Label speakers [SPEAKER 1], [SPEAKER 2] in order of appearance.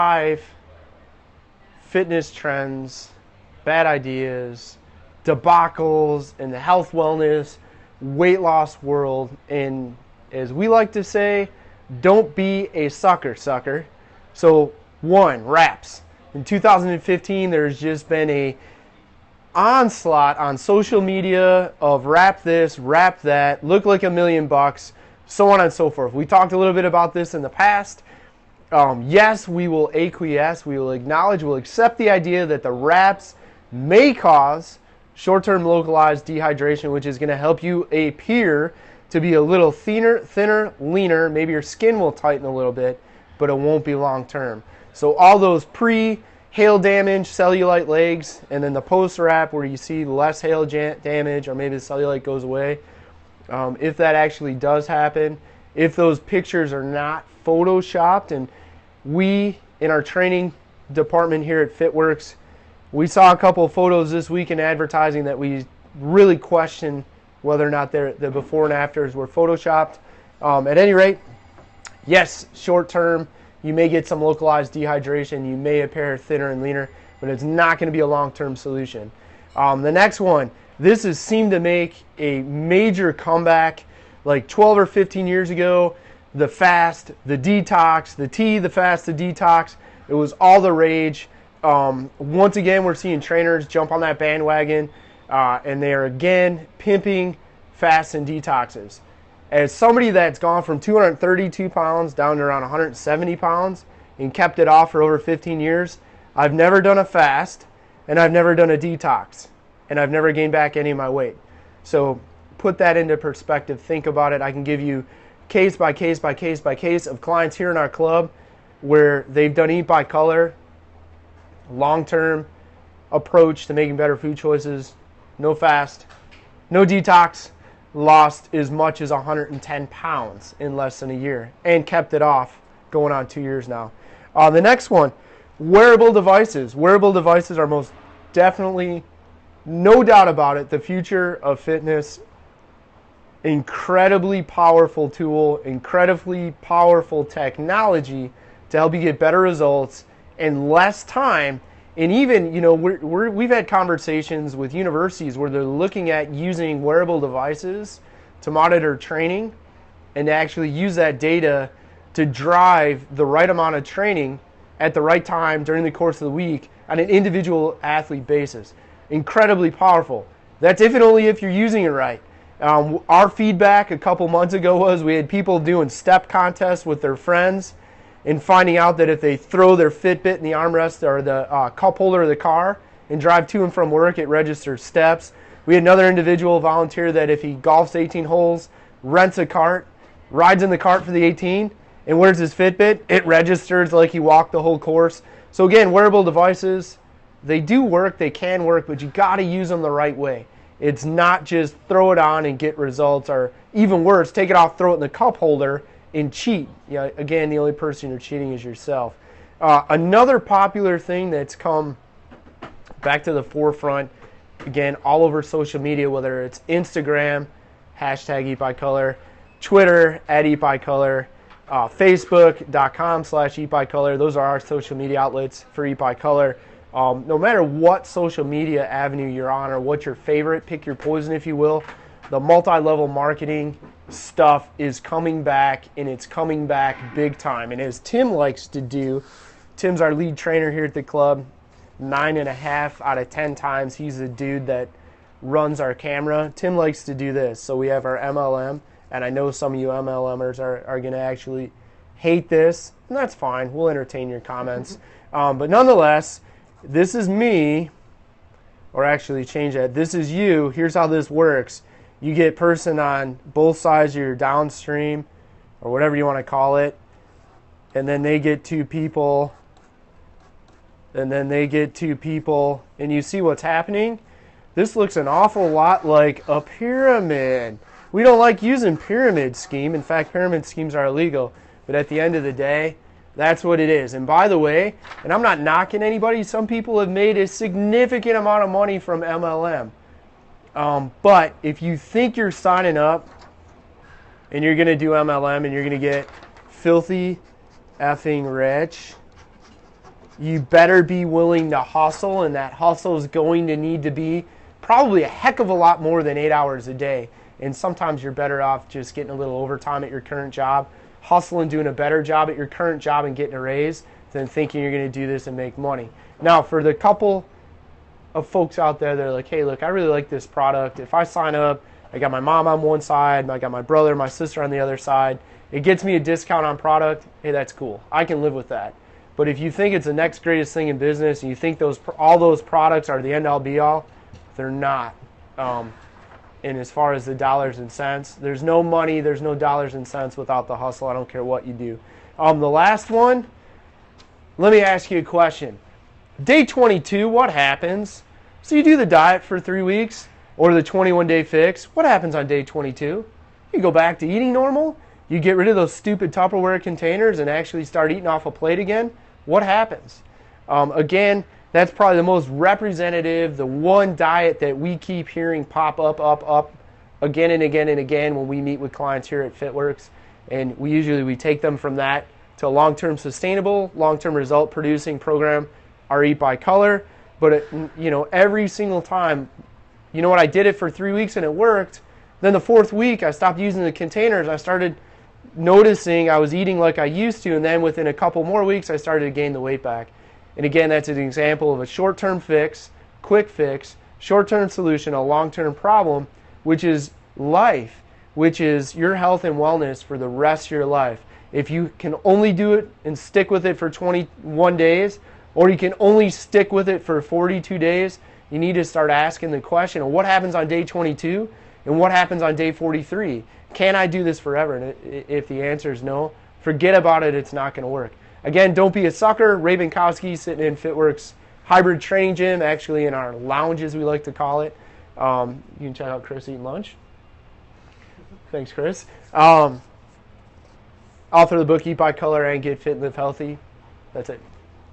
[SPEAKER 1] 5 fitness trends, bad ideas, debacles in the health, wellness, weight loss world. And as we like to say, don't be a sucker. So 1, wraps. In 2015, there's just been a onslaught on social media of wrap this, wrap that, look like $1 million, so on and so forth. We talked a little bit about this in the past. Yes, we will acquiesce, we will acknowledge, we'll accept the idea that the wraps may cause short-term localized dehydration, which is going to help you appear to be a little thinner, leaner. Maybe your skin will tighten a little bit, but it won't be long-term. So all those pre-hail damage cellulite legs, and then the post-wrap where you see less hail damage, or maybe the cellulite goes away, if that actually does happen, if those pictures are not photoshopped. And we, in our training department here at FitWorkz, we saw a couple of photos this week in advertising that we really question whether or not the before and afters were photoshopped. At any rate, yes, short term, you may get some localized dehydration, you may appear thinner and leaner, but it's not going to be a long-term solution. The next one, this has seemed to make a major comeback like 12 or 15 years ago. The fast, the detox, the fast, the detox, it was all the rage. Once again, we're seeing trainers jump on that bandwagon, and they are again pimping fasts and detoxes. As somebody that's gone from 232 pounds down to around 170 pounds and kept it off for over 15 years, I've never done a fast, and I've never done a detox, and I've never gained back any of my weight. So put that into perspective. Think about it. I can give you case by case of clients here in our club where they've done Eat by Color, long-term approach to making better food choices, no fast, no detox, lost as much as 110 pounds in less than a year and kept it off going on 2 years now. The next one, wearable devices. Wearable devices are most definitely, no doubt about it, the future of fitness. Incredibly powerful tool, incredibly powerful technology to help you get better results in less time. And even, we've had conversations with universities where they're looking at using wearable devices to monitor training and to actually use that data to drive the right amount of training at the right time during the course of the week on an individual athlete basis. Incredibly powerful. That's if and only if you're using it right. Our feedback a couple months ago was we had people doing step contests with their friends and finding out that if they throw their Fitbit in the armrest or the cup holder of the car and drive to and from work, it registers steps. We had another individual volunteer that if he golfs 18 holes, rents a cart, rides in the cart for the 18, and wears his Fitbit, it registers like he walked the whole course. So again, wearable devices, they do work, they can work, but you got to use them the right way. It's not just throw it on and get results, or even worse, take it off, throw it in the cup holder, and cheat. Again, the only person you're cheating is yourself. Another popular thing that's come back to the forefront, again, all over social media, whether it's Instagram, hashtag Eat by Color, Twitter, @EatByColor, Facebook.com/EatByColor. Those are our social media outlets for Eat by Color. No matter what social media avenue you're on or what's your favorite, pick your poison if you will, the multi-level marketing stuff is coming back, and it's coming back big time. And as Tim likes to do, Tim's our lead trainer here at the club, 9.5 out of 10 times he's the dude that runs our camera. Tim likes to do this. So we have our MLM, and I know some of you MLMers are going to actually hate this, and that's fine. We'll entertain your comments. But nonetheless, this is me, or actually change that. This is you. Here's how this works. You get person on both sides of your downstream, or whatever you want to call it, and then they get 2 people, and then they get 2 people, and you see what's happening? This looks an awful lot like a pyramid. We don't like using pyramid scheme. In fact, pyramid schemes are illegal. But at the end of the day, that's what it is. And by the way, and I'm not knocking anybody, some people have made a significant amount of money from MLM. But if you think you're signing up and you're going to do MLM and you're going to get filthy effing rich, you better be willing to hustle, and that hustle is going to need to be probably a heck of a lot more than 8 hours a day. And sometimes you're better off just getting a little overtime at your current job, hustling, doing a better job at your current job and getting a raise than thinking you're going to do this and make money. Now, for the couple of folks out there that are like, hey, look, I really like this product. If I sign up, I got my mom on one side, I got my brother, my sister on the other side. It gets me a discount on product. Hey, that's cool. I can live with that. But if you think it's the next greatest thing in business and you think all those products are the end-all be-all, they're not. And as far as the dollars and cents, there's no money, there's no dollars and cents without the hustle. I don't care what you do. The last one, let me ask you a question. Day 22, what happens? So you do the diet for 3 weeks or the 21-day fix. What happens on day 22? You go back to eating normal. You get rid of those stupid Tupperware containers and actually start eating off a plate again. What happens? Again, that's probably the most representative, the one diet that we keep hearing pop up again and again and again when we meet with clients here at FitWorkz. And we take them from that to a long-term sustainable, long-term result producing program, our Eat by Color. But every single time, you know what, I did it for 3 weeks and it worked. Then the fourth week, I stopped using the containers. I started noticing I was eating like I used to, and then within a couple more weeks, I started to gain the weight back. And again, that's an example of a short-term fix, quick fix, short-term solution, a long-term problem, which is life, which is your health and wellness for the rest of your life. If you can only do it and stick with it for 21 days, or you can only stick with it for 42 days, you need to start asking the question of what happens on day 22 and what happens on day 43. Can I do this forever? And if the answer is no, forget about it. It's not going to work. Again, don't be a sucker. Ray Binkowski sitting in FitWorkz hybrid training gym, actually in our lounge, as we like to call it. You can check out Chris eating lunch. Thanks, Chris. Author of the book Eat by Color and Get Fit and Live Healthy. That's it.